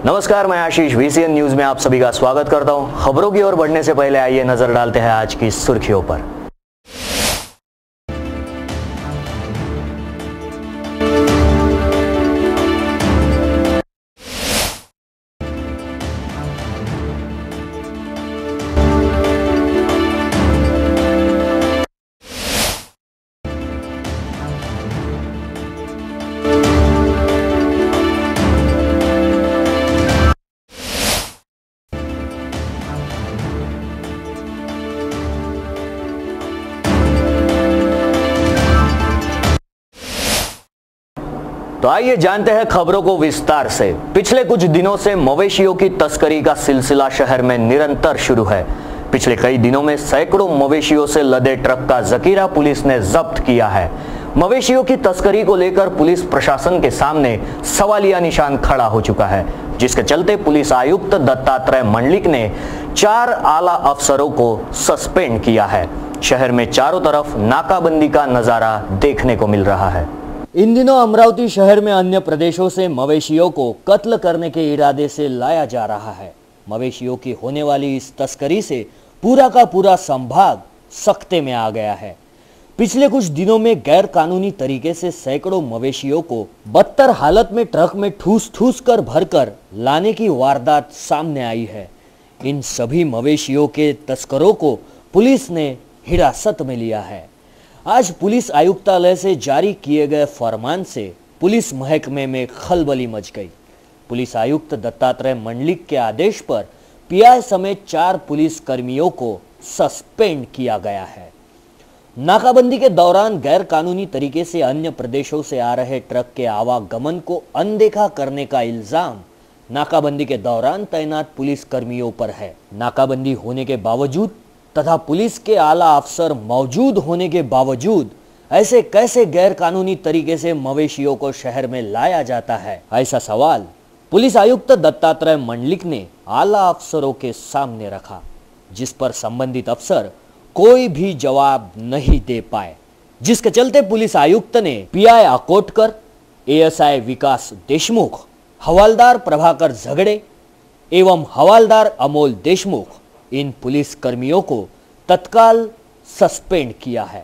नमस्कार, मैं Ashish VCN news में आप सभी का स्वागत करता हूं। खबरों की ओर बढ़ने से पहले आइए नजर डालते हैं आज की सुर्खियों पर। तो आइए जानते हैं खबरों को विस्तार से। पिछले कुछ दिनों से मवेशियों की तस्करी का सिलसिला शहर में निरंतर शुरू है। पिछले कई दिनों में सैकड़ों मवेशियों से लदे ट्रक का जखीरा पुलिस ने जब्त किया है। मवेशियों की तस्करी को लेकर पुलिस प्रशासन के सामने सवालिया निशान खड़ा हो चुका है, जिसके चलते पुलिस आयुक्त दत्तात्रेय मंडलिक ने 4 आला अफसरों को सस्पेंड किया है। शहर में चारों तरफ नाकाबंदी का नजारा देखने को मिल रहा है। इन दिनों अमरावती शहर में अन्य प्रदेशों से मवेशियों को कत्ल करने के इरादे से लाया जा रहा है। मवेशियों की होने वाली इस तस्करी से पूरा का पूरा संभाग सख्ते में आ गया है। पिछले कुछ दिनों में गैर कानूनी तरीके से सैकड़ों मवेशियों को बदतर हालत में ट्रक में ठूस कर भरकर लाने की वारदात सामने आई है। इन सभी मवेशियों के तस्करों को पुलिस ने हिरासत में लिया है। आज पुलिस आयुक्तालय से जारी किए गए फरमान से पुलिस महकमे में खलबली मच गई। पुलिस आयुक्त दत्तात्रेय मंडलिक के आदेश पर पीआई समेत 4 पुलिस कर्मियों को सस्पेंड किया गया है। नाकाबंदी के दौरान गैर कानूनी तरीके से अन्य प्रदेशों से आ रहे ट्रक के आवागमन को अनदेखा करने का इल्जाम नाकाबंदी के दौरान तैनात पुलिस कर्मियों पर है। नाकाबंदी होने के बावजूद तथा पुलिस के आला अफसर मौजूद होने के बावजूद ऐसे कैसे गैर कानूनी तरीके से मवेशियों को शहर में लाया जाता है, ऐसा सवाल पुलिस आयुक्त दत्तात्रेय मंडलिक ने आला अफसरों के सामने रखा, जिस पर संबंधित अफसर कोई भी जवाब नहीं दे पाए, जिसके चलते पुलिस आयुक्त ने पीआई अकोटकर, एएसआई विकास देशमुख, हवलदार प्रभाकर झगड़े एवं हवलदार अमोल देशमुख इन पुलिस कर्मियों को तत्काल सस्पेंड किया है।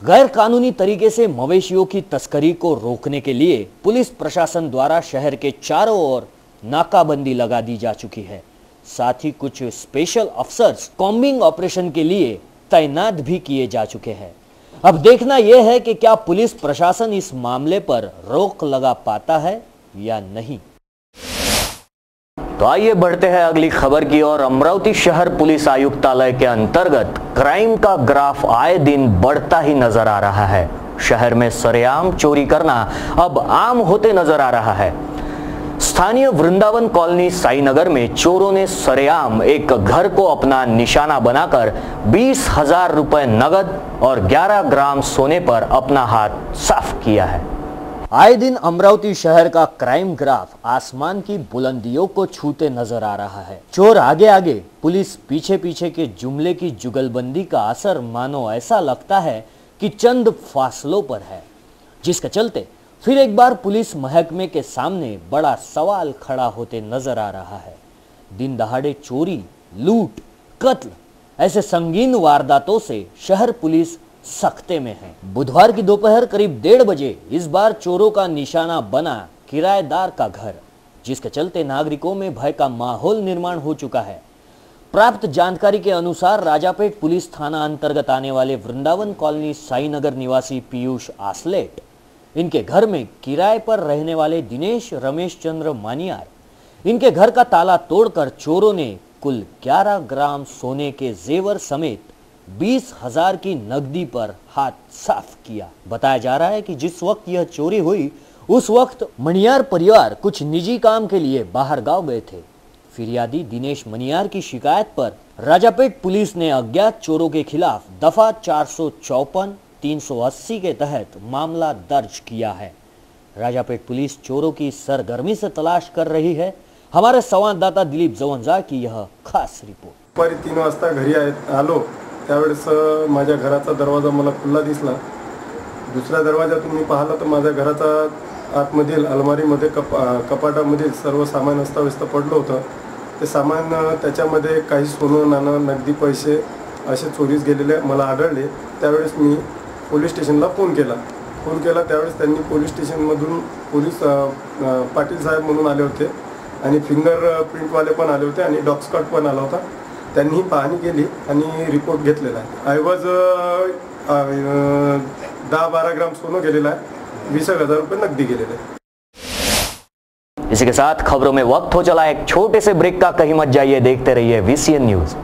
गैर कानूनी तरीके से मवेशियों की तस्करी को रोकने के लिए पुलिस प्रशासन द्वारा शहर के चारों ओर नाकाबंदी लगा दी जा चुकी है। साथ ही कुछ स्पेशल अफसर्स कॉम्बिंग ऑपरेशन के लिए तैनात भी किए जा चुके हैं। अब देखना यह है कि क्या पुलिस प्रशासन इस मामले पर रोक लगा पाता है या नहीं। तो आइए बढ़ते हैं अगली खबर की ओर। अमरावती शहर पुलिस आयुक्तालय के अंतर्गत क्राइम का ग्राफ आए दिन बढ़ता ही नजर आ रहा है। शहर में सरेआम चोरी करना अब आम होते नजर आ रहा है। स्थानीय वृंदावन कॉलोनी साईनगर में चोरों ने सरेआम एक घर को अपना निशाना बनाकर 20,000 रुपए नगद और 11 ग्राम सोने पर अपना हाथ साफ किया है। आए दिन अमरावती शहर का क्राइम ग्राफ आसमान की बुलंदियों को छूते नजर आ रहा है। चोर आगे आगे, पुलिस पीछे पीछे के जुमले की जुगलबंदी का असर मानो ऐसा लगता है कि चंद फासलों पर है, जिसके चलते फिर एक बार पुलिस महकमे के सामने बड़ा सवाल खड़ा होते नजर आ रहा है। दिन दहाड़े चोरी, लूट, कत्ल ऐसे संगीन वारदातों से शहर पुलिस सख्ते में है। बुधवार की दोपहर करीब 1:30 बजे इस बार चोरों का निशाना बना किराएदार का घर, जिसके चलते नागरिकों में भय का माहौल निर्माण हो चुका है। प्राप्त जानकारी के अनुसार राजापेट पुलिस थाना अंतर्गत आने वाले वृंदावन कॉलोनी साईनगर निवासी पीयूष आसलेट, इनके घर में किराए पर रहने वाले दिनेश रमेश चंद्र मानियार, इनके घर का ताला तोड़कर चोरों ने कुल 11 ग्राम सोने के जेवर समेत 20,000 की नकदी पर हाथ साफ किया। बताया जा रहा है कि जिस वक्त यह चोरी हुई उस वक्त मनियार परिवार कुछ निजी काम के लिए बाहर गांव गए थे। फिरियादी दिनेश मनियार की शिकायत पर राजापेट पुलिस ने अज्ञात चोरों के खिलाफ दफा 454, 380 के तहत मामला दर्ज किया है। राजापेट पुलिस चोरों की सरगर्मी से तलाश कर रही है। हमारे संवाददाता दिलीप जवंजा की यह खास रिपोर्ट। दुपारी 3 वाजता घरी आलो त्यावेळेस माझ्या घराचा दरवाजा मला खुला दिसला। दुसऱ्या दरवाजातून मी पाहिलं तर माझ्या घराचा आतमधील अलमारीमध्ये कपाटामधील सर्व सामान अस्ताव्यस्त पडलं होतं. ते सामान त्याच्यामध्ये काही सोनं नाणं नगदी पैसे असे चोरीस गेलेले मला आढळले. त्यावेळेस मी पोलीस स्टेशनला फोन केला. त्यावेळेस त्यांनी पोलीस स्टेशनमधून पोलीस पाटील साहेब म्हणून आले होते आणि फिंगर प्रिंटवाले पण आले होते आणि डॉग स्क्वॉड पण आला होता. त्यांनी पाहणी केली आणि रिपोर्ट घेतलेला आहे. ऐवज 10-12 ग्राम सोनं गेलेलं आहे, 20,000 रुपये नकदी गेलेले आहे. इसी के साथ खबरों में वक्त हो चला एक छोटे से ब्रेक का. कहीं मत जाइए, देखते रहिए VCN न्यूज.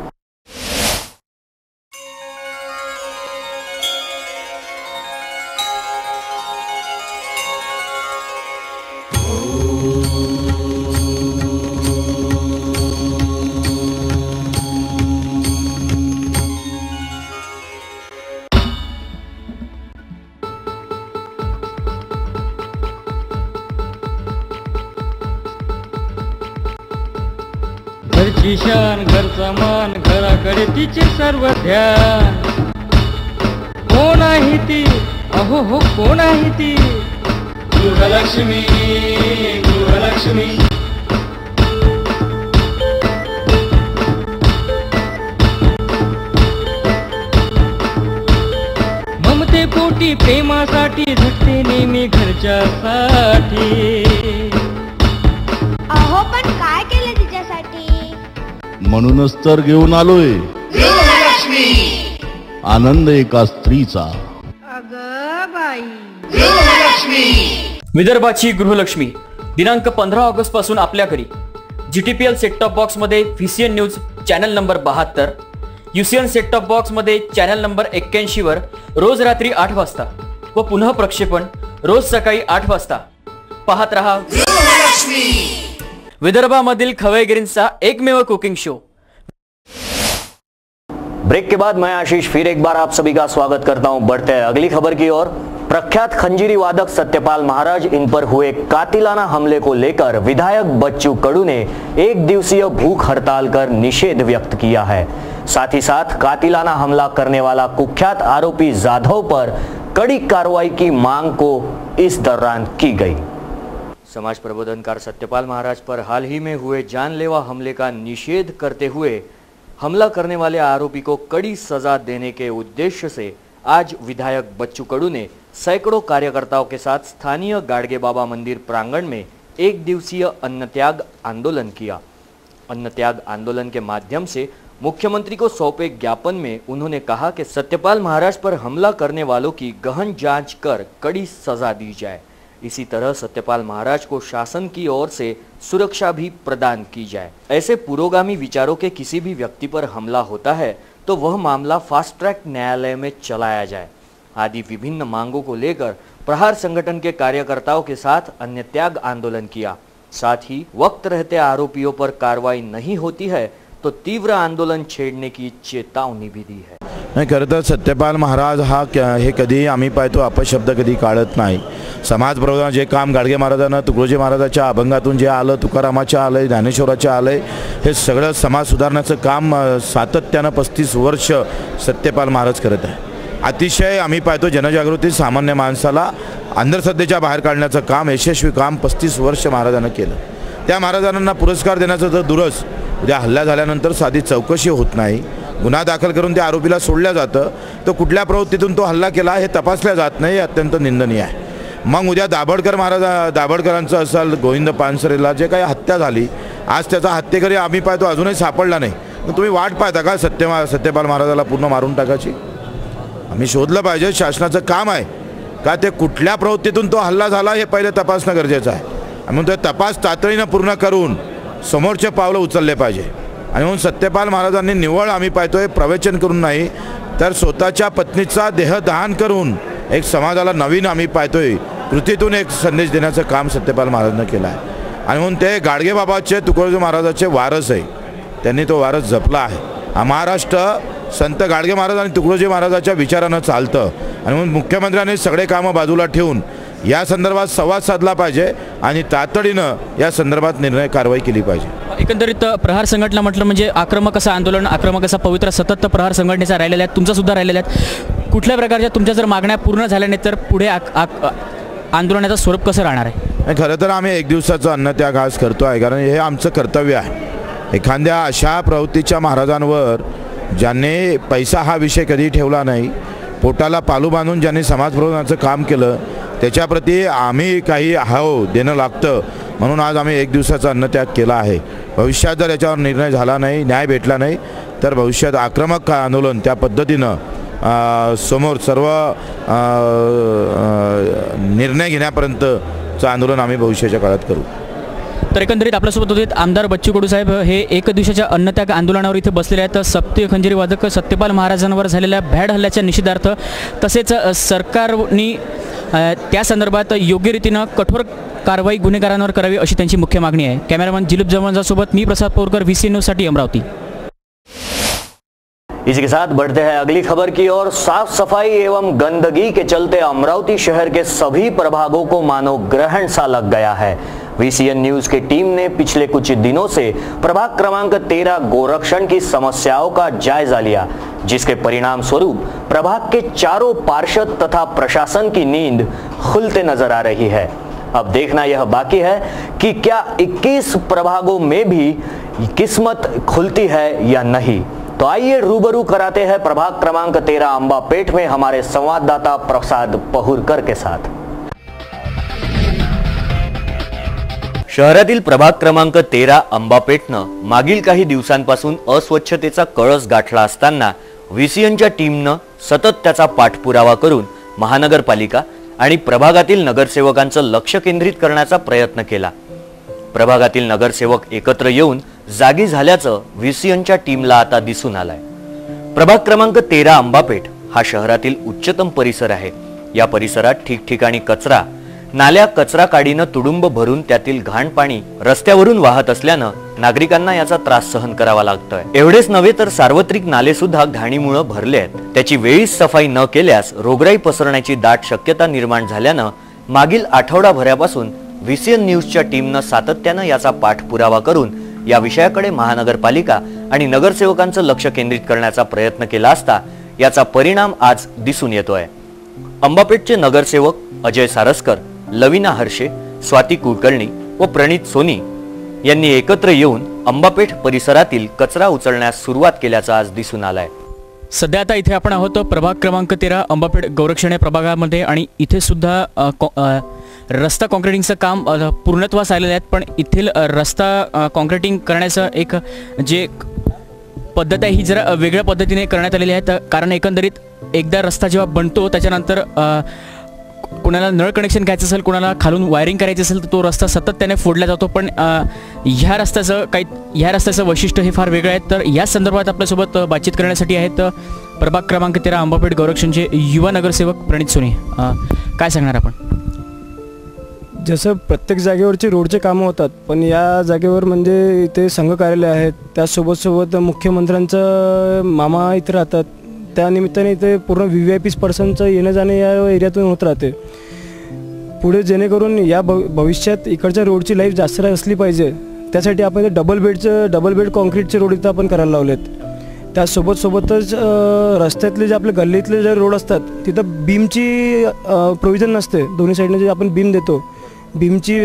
घरची शान घरचा मान घराकडे तिचे सर्व ध्यान. कोण आहे ती अहो हो कोण आहे ती गृहलक्ष्मी गृहलक्ष्मी. ममते पोटी प्रेमासाठी झटते नेहमी घरच्यासाठी. अहो पण काय केलं तिच्यासाठी? म्हणूनच तर घेऊन आलोय गृहलक्ष्मी. आनंद एका स्त्रीचा. अगं बाई. विदर्भाची गृहलक्ष्मी दिनांक 15 ऑगस्ट पासून आपल्या घरी. GTPL सेट टॉप बॉक्स मध्ये VCN news channel number 72, UCN set top box मध्ये चॅनल नंबर 81 वर रोज रात्री 8 वाजता व पुन्हा प्रक्षेपण रोज सकाळी 8 वाजता. पाहत रहा विदर्भामधील खवयगिरींचा एकमेव कुकिंग शो. ब्रेक के बाद मैं आशीष फिर एक बार आप सभी का स्वागत करता हूं. बढ़ते हैं अगली खबर की ओर. प्रख्यात खंजीरी वादक सत्यपाल महाराज इन पर हुए कातिलाना हमले को लेकर विधायक बच्चू कडू ने एक दिवसीय भूख हड़ताल कर निषेध व्यक्त किया है. साथ ही साथ कातिलाना हमला करने वाला कुख्यात आरोपी जाधव पर कड़ी कार्रवाई की मांग को इस दौरान की गई. समाज प्रबोधनकार सत्यपाल महाराज पर हाल ही में हुए जानलेवा हमले का निषेध करते हुए हमला करने वाले आरोपी को कड़ी सजा देने के उद्देश्य से आज विधायक बच्चू कडू ने सैकड़ों कार्यकर्ताओं के साथ स्थानीय गाड़गे बाबा मंदिर प्रांगण में एक दिवसीय अन्न त्याग आंदोलन किया. अन्न त्याग आंदोलन के माध्यम से मुख्यमंत्री को सौंपे ज्ञापन में उन्होंने कहा कि सत्यपाल महाराज पर हमला करने वालों की गहन जांच कर कड़ी सजा दी जाए. इसी तरह सत्यपाल महाराज को शासन की ओर से सुरक्षा भी प्रदान की जाए. ऐसे पुरोगामी विचारों के किसी भी व्यक्ति पर हमला होता है तो वह मामला फास्ट ट्रैक न्यायालय में चलाया जाए आदि विभिन्न मांगों को लेकर प्रहार संगठन के कार्यकर्ताओं के साथ अन्न त्याग आंदोलन किया. साथ ही वक्त रहते आरोपियों पर कार्रवाई नहीं होती है तो तीव्र आंदोलन छेड़ने की चेतावनी भी दी है. नाही, खरं तर सत्यपाल महाराज हे कधी आम्ही पाहतो अपशब्द कधी काढत नाही. समाज प्रबोधन जे काम गाडगे महाराजांना तुकडोजी महाराजाच्या अभंगातून जे आलं, तुकारामाच्या आलं, ज्ञानेश्वराच्या आलं, हे सगळं समाज सुधारण्याचं काम सातत्यानं 35 वर्ष सत्यपाल महाराज करत आहे. अतिशय आम्ही पाहतो जनजागृती सामान्य माणसाला अंधश्रद्धेच्या बाहेर काढण्याचं काम, यशस्वी काम 35 वर्ष महाराजांना केलं. त्या महाराजांना पुरस्कार देण्याचं तर दूरच, उद्या हल्ला झाल्यानंतर साधी चौकशी होत नाही, गुन्हा दाखल करून त्या आरोपीला सोडल्या जातं, तो कुठल्या प्रवृत्तीतून तो हल्ला केला हे तपासल्या जात नाही, हे अत्यंत निंदनीय आहे. मग उद्या दाभोळकरांचं असेल, गोविंद पानसरेला जे काही हत्या झाली, आज त्याचा हत्येकरी आम्ही पाहतो अजूनही सापडला नाही. तुम्ही वाट पाहता का सत्यपाल महाराजाला पूर्ण मारून टाकायची? आम्ही शोधलं पाहिजे, शासनाचं काम आहे का ते कुठल्या प्रवृत्तीतून तो हल्ला झाला हे पहिले तपासणं गरजेचं आहे. म्हणून ते तपास तातडीनं पूर्ण करून समोरचे पावलं उचलले पाहिजे. आणि म्हणून सत्यपाल महाराजांनी निव्वळ आम्ही पाहतोय प्रवचन करून नाही तर स्वतःच्या पत्नीचा देहदान करून एक समाजाला नवीन आम्ही पाहतोय कृतीतून एक संदेश देण्याचं काम सत्यपाल महाराजांनी केलं आहे. आणि म्हणून ते गाडगे बाबाचे तुकडोजी महाराजाचे वारस आहे, त्यांनी तो वारस जपला आहे. हा महाराष्ट्र संत गाडगे महाराज आणि तुकडोजी महाराजाच्या विचारानं चालतं. आणि म्हणून मुख्यमंत्र्यांनी सगळे कामं बाजूला ठेवून या संदर्भात संवाद साधला पाहिजे आणि तातडीनं या संदर्भात निर्णय कारवाई केली पाहिजे. एकंदरीत प्रहार संघटना म्हटलं म्हणजे आक्रमक असं आंदोलन, आक्रमक असा पवित्र सतत प्रहार संघटनेचा राहिलेला आहे, तुमचा सुद्धा राहिलेला आहे. कुठल्या प्रकारच्या तुमच्या जर मागण्या पूर्ण झाल्या नाही तर पुढे आंदोलनाचं स्वरूप कसं राहणार आहे? आणि खरं तर आम्ही एक दिवसाचा अन्नत्याग आज करतो आहे, कारण हे आमचं कर्तव्य आहे. एखाद्या अशा प्रवृत्तीच्या महाराजांवर ज्यांनी पैसा हा विषय कधी ठेवला नाही, पोटाला पालू बांधून ज्यांनी समाज प्रबोधनाचं काम केलं, त्याच्याप्रती आम्ही काही देणं लागतं म्हणून आज आम्ही एक दिवसाचा अन्नत्याग केला आहे. भविष्यात जर याच्यावर निर्णय झाला नाही, न्याय भेटला नाही, तर भविष्यात आक्रमक आंदोलन त्या पद्धतीनं समोर सर्व निर्णय घेण्यापर्यंतचं आंदोलन आम्ही भविष्याच्या काळात करू. तर एकंदरीत आपल्यासोबत होते आमदार बच्चू कडू साहेब. हे एक दिवसाच्या अन्नत्याग आंदोलनावर इथे बसलेले आहेत. सप्तक खंजिरी वादक सत्यपाल महाराजांवर झालेल्या भ्याड हल्ल्याच्या निषेधार्थ तसेच सरकारने त्या संदर्भात योग्य रीतीनं कठोर कारवाई गुन्हेगारांवर करावी अशी त्यांची मुख्य मागणी आहे. कॅमेरामॅन जिलूप जवानजासोबत मी प्रसाद पोरकर, VCN न्यूजसाठी अमरावती. इसी के साथ बढ़ते हैं अगली खबर की ओर. साफ सफाई एवं गंदगी के चलते अमरावती शहर के सभी प्रभागों को मानो ग्रहण सा लग गया है. VCN न्यूज की टीम ने पिछले कुछ दिनों से प्रभाग क्रमांक 13 गोरक्षण की समस्याओं का जायजा लिया, जिसके परिणाम स्वरूप प्रभाग के चारों पार्षद तथा प्रशासन की नींद खुलते नजर आ रही है. अब देखना यह बाकी है कि क्या 21 प्रभागों में भी किस्मत खुलती है या नहीं. तो आइए रूबरू कराते हैं प्रभाग क्रमांक 13 अंबापेठ में हमारे संवाददाता प्रसाद पहुरकर के साथ. शहरातील प्रभाग क्रमांक 13 अंबापेठनं मागील काही दिवसांपासून अस्वच्छतेचा कळस गाठला असताना VCNच्या टीमनं सतत त्याचा पाठपुरावा करून महानगरपालिका आणि प्रभागातील नगरसेवकांचं लक्ष केंद्रित करण्याचा प्रयत्न केला. प्रभागातील नगरसेवक एकत्र येऊन जागी झाल्याचं VCNच्या टीमला आता दिसून आलंय. प्रभाग क्रमांक 13 अंबापेठ हा शहरातील उच्चतम परिसर आहे. या परिसरात ठिकठिकाणी कचरा, नाल्या कचरा काडीनं तुडुंब भरून त्यातील घाण पाणी रस्त्यावरून वाहत असल्यानं नागरिकांना याचा त्रास सहन करावा लागतोय. एवढेच नव्हे तर सार्वत्रिक नाले सुद्धा घाणीमुळे भरले आहेत. त्याची वेळीच सफाई न केल्यास रोगराई पसरण्याची दाट शक्यता निर्माण झाल्यानं मागील आठवडाभरापासून VCN न्यूजच्या टीमनं सातत्यानं याचा पाठपुरावा करून या विषयाकडे महानगरपालिका आणि नगरसेवकांचं लक्ष केंद्रित करण्याचा प्रयत्न केला असता याचा परिणाम आज दिसून येतोय. अंबापेठचे नगरसेवक अजय सारस्कर, लविना हर्षे, स्वाती कुलकर्णी व प्रणित सोनी यांनी एकत्र येऊन अंबापेठ परिसरातील कचरा उचलण्यास सुरुवात केल्याचं आज दिसून आलंय. सध्या आता इथे आपण आहोत प्रभाग क्रमांक 13 अंबापेठ गौरक्षण या प्रभागामध्ये आणि इथे सुद्धा रस्ता कॉन्क्रिटिंगचं काम पूर्णत्वास आलेलं आहे. पण इथील रस्ता कॉन्क्रिटिंग करण्याचं एक जे पद्धत आहे ही जरा वेगळ्या पद्धतीने करण्यात आलेली आहे. कारण एकंदरीत एकदा रस्ता जेव्हा बनतो त्याच्यानंतर कोणाला नळ कनेक्शन घ्यायचं असेल, कोणाला खालून वायरिंग करायचं असेल तर तो रस्ता सातत्याने फोडला जातो. पण ह्या रस्त्याचं वैशिष्ट्य हे फार वेगळं आहे. तर या संदर्भात आपल्यासोबत बातचीत करण्यासाठी आहेत प्रभाग क्रमांक 13 अंबापेठ गौरक्षणचे युवा नगरसेवक प्रणित सोनी. काय सांगणार आपण? जसं प्रत्येक जागेवरची रोडचे कामं होतात, पण या जागेवर म्हणजे इथे संघ कार्यालय आहेत, त्यासोबत मुख्यमंत्र्यांचं मामा इथे राहतात. त्यानिमित्ताने इथे पूर्ण VVIP पर्सनचं येणं जाणं या एरियातून होत राहते. पुढे जेणेकरून या भविष्यात इकडच्या रोडची लाईफ जास्त असली पाहिजे, त्यासाठी आपण इथे डबल बेड कॉन्क्रीटचे रोड इथं आपण करायला लावलेत. त्यासोबतच रस्त्यातले जे आपले गल्लीतले जे रोड असतात तिथं बीमची प्रोव्हिजन नसते. दोन्ही साईडने जे आपण बीम देतो, बीमची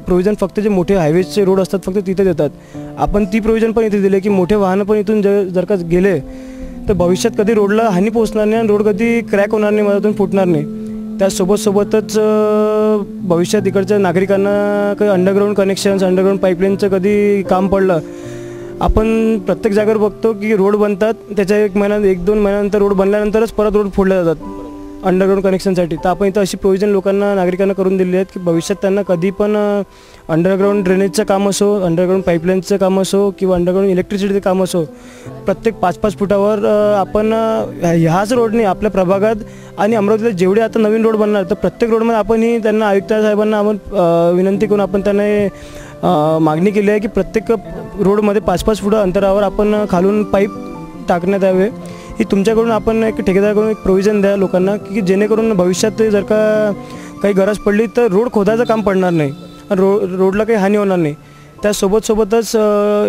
प्रोव्हिजन फक्त जे मोठे हायवेजचे रोड असतात फक्त तिथे देतात. आपण ती प्रोव्हिजन पण इथे दिले की मोठे वाहनं पण इथून जर का गेले तर भविष्यात कधी रोडला हानी पोहोचणार नाही आणि रोड कधी क्रॅक होणार नाही, मधातून फुटणार नाही. त्यासोबतच भविष्यात इकडच्या नागरिकांना काही अंडरग्राऊंड कनेक्शन्स, अंडरग्राऊंड पाईपलाईनचं कधी काम पडलं, आपण प्रत्येक जागेवर बघतो की रोड बनतात, त्याच्या 1-2 महिन्यानंतर रोड बनल्यानंतरच परत रोड फोडले जातात अंडरग्राऊंड कनेक्शनसाठी. तर आपण इथं अशी प्रोव्हिजन लोकांना, नागरिकांना करून दिली आहेत की भविष्यात त्यांना कधी पण अंडरग्राऊंड ड्रेनेजचं काम असो, अंडरग्राऊंड पाईपलाईनचं काम असो किंवा अंडरग्राऊंड इलेक्ट्रिसिटीचं काम असो, प्रत्येक 5-5 फुटावर आपण ह्याच रोडने आपल्या प्रभागात आणि अमरावतीला जेवढे आता नवीन रोड बनणार तर प्रत्येक रोडमध्ये आपणही त्यांना आयुक्त साहेबांना आपण विनंती करून आपण त्यांना मागणी केली आहे की प्रत्येक रोडमध्ये 5-5 फुट अंतरावर आपण खालून पाईप टाकण्यात यावे. ही तुमच्याकडून आपण एक ठेकेदाराकडून एक प्रोव्हिजन द्या लोकांना की जेणेकरून भविष्यात जर का काही गरज पडली तर रोड खोदायचं काम पडणार नाही, रोडला काही हानी होणार नाही. त्यासोबतच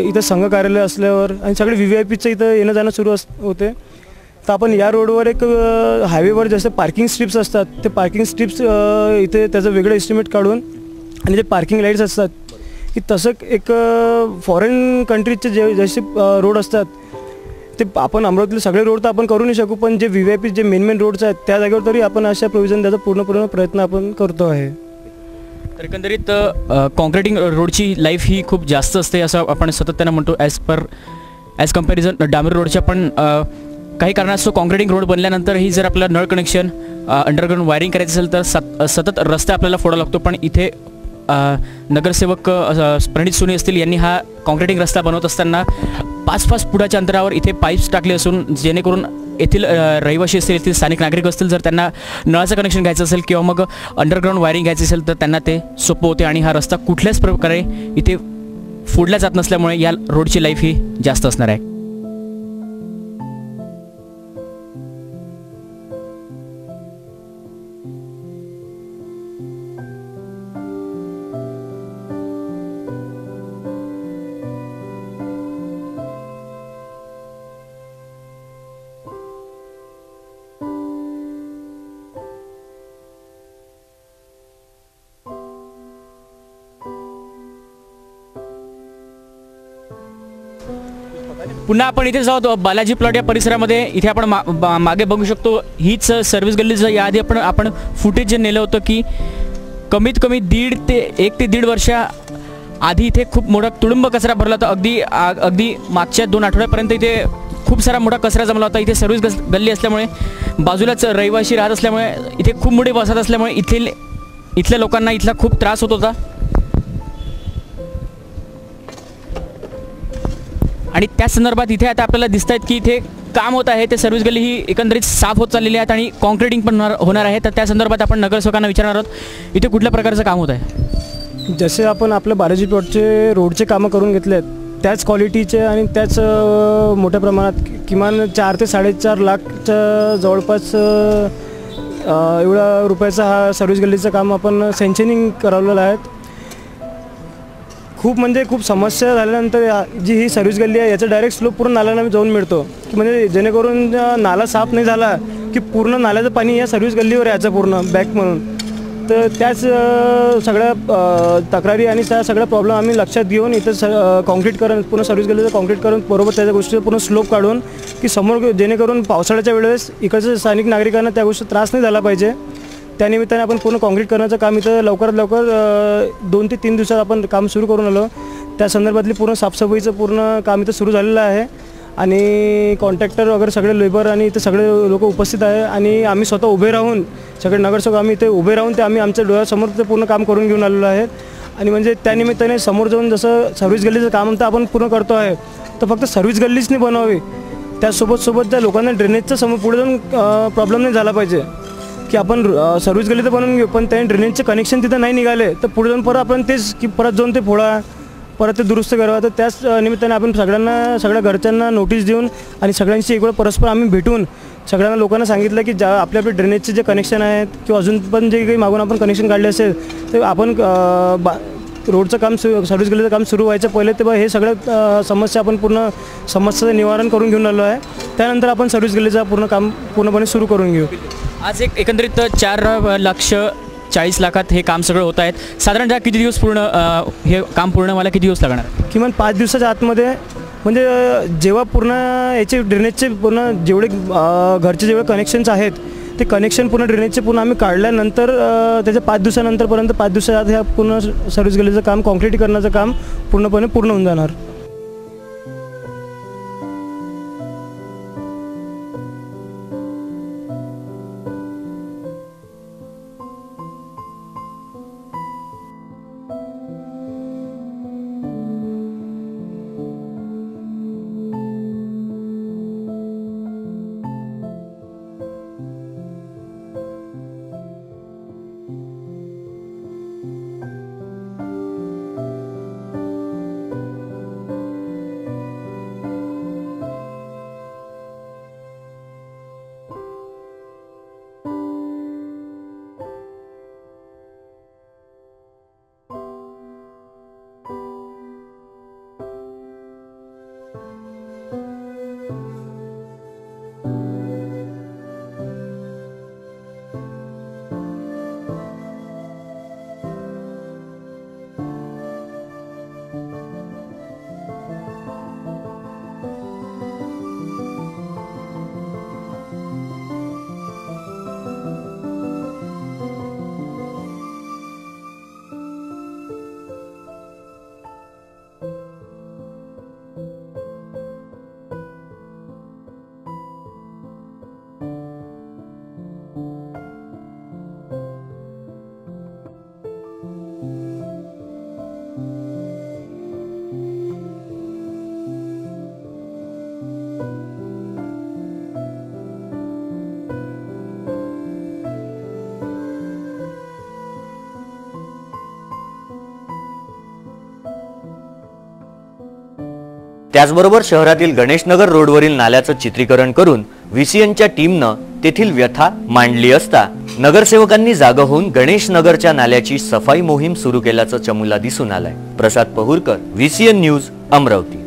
इथं संघ कार्यालय असल्यावर आणि सगळे VVIPचं इथं येणं जाणं सुरू होते. तर आपण या रोडवर एक हायवेवर जसे पार्किंग स्ट्रिप्स असतात ते पार्किंग स्ट्रिप्स इथे त्याचं वेगळं एस्टिमेट काढून आणि जे पार्किंग लाईट्स असतात की तसं एक फॉरेन कंट्रीजचे जसे रोड असतात ते आपण अमरावतीतले सगळे रोड तर आपण करू नाही शकू, पण जे VIP जे मेन रोड्स आहेत त्या जागेवर तरी आपण अशा प्रोव्हिजन द्यायचा पूर्ण प्रयत्न आपण करतो आहे. तर एकंदरीत कॉन्क्रिटिंग रोडची लाईफ ही खूप जास्त असते असं आपण सातत्यानं म्हणतो. ॲज कम्पॅरिझन डांबरी रोडच्या पण काही कारणास्तव कॉन्क्रिटिंग रोड बनल्यानंतरही जर आपल्याला नळ कनेक्शन अंडरग्राऊंड वायरिंग करायचं असेल तर सतत रस्ता आपल्याला फोडावा लागतो. पण इथे नगरसेवक प्रणित सोनी असतील यांनी हा कॉन्क्रिटिंग रस्ता बनवत असताना 5 फुटाच्या अंतरावर इथे पाईप्स टाकले असून जेणेकरून येथील रहिवासी असतील, येथील स्थानिक नागरिक असतील, जर त्यांना नळाचं कनेक्शन घ्यायचं असेल किंवा मग अंडरग्राऊंड वायरिंग घ्यायचं असेल तर त्यांना ते सोपं होते. आणि हा रस्ता कुठल्याच प्रकारे इथे फोडला जात नसल्यामुळे या रोडची लाईफ ही जास्त असणार आहे. पुन्हा आपण इथे जाऊ बालाजी प्लॉट या परिसरामध्ये. इथे आपण मागे बघू शकतो हीच सर्व्हिस गल्लीचं याआधी आपण फुटेज जे नेलं होतं की कमीत कमी 1.5 ते 1.5 वर्षा आधी इथे खूप मोठा तुडुंब कचरा भरला होता. अगदी मागच्या 2 आठवड्यापर्यंत इथे खूप सारा मोठा कचरा जमला होता. इथे सर्व्हिस गल्ली असल्यामुळे बाजूलाच रहिवासी राहत असल्यामुळे इथे खूप मोठी वसाहत असल्यामुळे इथल्या लोकांना इथला खूप त्रास होत होता. आणि त्या संदर्भात इथे आता आपल्याला दिसत आहेत की इथे काम होत आहे. ते सर्व्हिस गल्ली ही एकंदरीत साफ होत चाललेली आहेत आणि कॉन्क्रिटिंग पण होणार आहे. तर त्या संदर्भात आपण नगरसेवकांना विचारणार आहोत इथे कुठल्या प्रकारचं काम होत आहे. जसे आपण आपल्या बालाजी प्लॉटचे रोडचे कामं करून घेतले आहेत त्याच क्वालिटीचे आणि त्याच मोठ्या प्रमाणात किमान 4 ते 4.5 लाखच्या जवळपास एवढा रुपयाचा हा सर्व्हिस गल्लीचं काम आपण सँक्शनिंग करवलेलं आहे. खूप समस्या झाल्यानंतर जी ही सर्व्हिस गल्ली आहे याचा डायरेक्ट स्लोप पूर्ण नाल्याला जाऊन मिळतो की म्हणजे जेणेकरून नाला साफ नाही झाला की पूर्ण नाल्याचं पाणी या सर्व्हिस गल्लीवर यायचं पूर्ण बॅक म्हणून. तर त्याच सगळ्या तक्रारी आणि त्या सगळ्या प्रॉब्लेम आम्ही लक्षात घेऊन इथं कॉन्क्रीट करून पूर्ण सर्व्हिस गल्लीचं कॉन्क्रीट करून बरोबर त्याच्या गोष्टीचं पूर्ण स्लोप काढून की समोर जेणेकरून पावसाळ्याच्या वेळेस इकडच्या स्थानिक नागरिकांना त्या गोष्टी त्रास नाही झाला पाहिजे. त्यानिमित्ताने आपण पूर्ण कॉन्क्रीट करण्याचं काम इथं लवकरात लवकर 2 ते 3 दिवसात आपण काम सुरू करून आलो. त्या संदर्भातली पूर्ण साफसफाईचं पूर्ण काम इथं सुरू झालेलं आहे आणि कॉन्ट्रॅक्टर वगैरे सगळे लेबर आणि इथे सगळे लोक उपस्थित आहे आणि आम्ही स्वतः उभे राहून सगळे नगरसेवक आम्ही इथे उभे राहून ते आम्ही आमच्या डोळ्यासमोर ते पूर्ण काम करून घेऊन आलेलो आहे. आणि म्हणजे त्यानिमित्ताने समोर जाऊन जसं सर्व्हिस गल्लीचं काम तर आपण पूर्ण करतो आहे तर फक्त सर्व्हिस गल्लीच नाही बनवावी, त्यासोबत त्या लोकांना ड्रेनेजचा पुढे जाऊन प्रॉब्लेम नाही झाला पाहिजे की आपण सर्व्हिस गल्ली तर बनवून घेऊ पण त्याने ड्रेनेजचे कनेक्शन तिथं नाही निघाले तर पुढे जाऊन परत आपण तेच की परत जाऊन ते फोडा परत ते दुरुस्त करावा. तर त्याच निमित्ताने आपण सगळ्या घरच्यांना नोटीस देऊन आणि सगळ्यांशी एक वेळ परस्पर आम्ही भेटून सगळ्यांना लोकांना सांगितलं की आपले ड्रेनेजचे जे कनेक्शन आहेत किंवा अजून पण जे काही मागून आपण कनेक्शन काढले असेल ते आपण रोडचं काम सर्व्हिस गल्लीचं काम सुरू व्हायचं पहिले ते हे सगळ्या समस्या आपण पूर्ण समस्याचं निवारण करून घेऊन आलो आहे. त्यानंतर आपण सर्व्हिस गल्लीचं पूर्ण काम पूर्णपणे सुरू करून घेऊ. आज एकंदरीत 4,40,00,000 हे काम सगळं होत आहेत. साधारणतः किती दिवस पूर्ण हे काम पूर्ण व्हायला किती दिवस लागणार? किमान 5 दिवसाच्या आतमध्ये म्हणजे जेव्हा पूर्ण याचे ड्रेनेजचे पूर्ण जेवढे घरचे जेवढे कनेक्शन्स आहेत ते कनेक्शन पूर्ण ड्रेनेजचे पूर्ण आम्ही काढल्यानंतर त्याच्या 5 दिवसानंतरपर्यंत 5 दिवसाच्या आत ह्या पूर्ण सर्व्हिस गल्लीचं काम कॉन्क्रिटीकरणाचं काम पूर्णपणे पूर्ण होऊन जाणार. त्याचबरोबर शहरातील गणेशनगर रोडवरील नाल्याचं चित्रीकरण करून व्हीसीएनच्या टीमनं तेथील व्यथा मांडली असता नगरसेवकांनी जागा होऊन गणेशनगरच्या नाल्याची सफाई मोहीम सुरू केल्याचं चमूला दिसून आलंय। प्रसाद पहुरकर, व्हीसीएन न्यूज, अमरावती।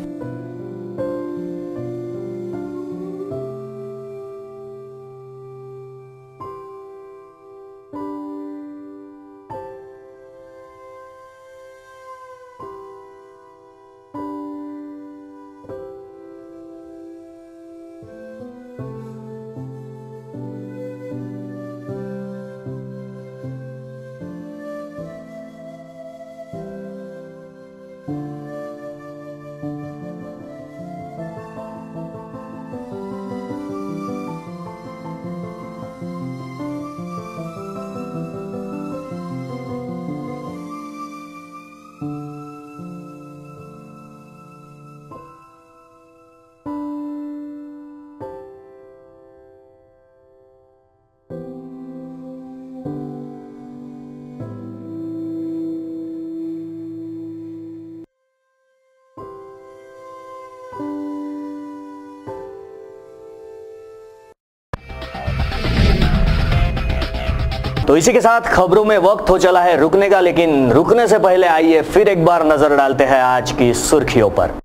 तो इसी के साथ खबरों में वक्त हो चला है रुकने का, लेकिन रुकने से पहले आइए फिर एक बार नजर डालते हैं आज की सुर्खियों पर।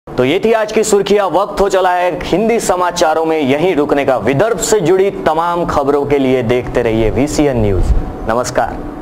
तो ये थी आज की सुर्खियां। वक्त हो चला है हिंदी समाचारों में यहीं रुकने का। विदर्भ से जुड़ी तमाम खबरों के लिए देखते रहिए VCN न्यूज। नमस्कार।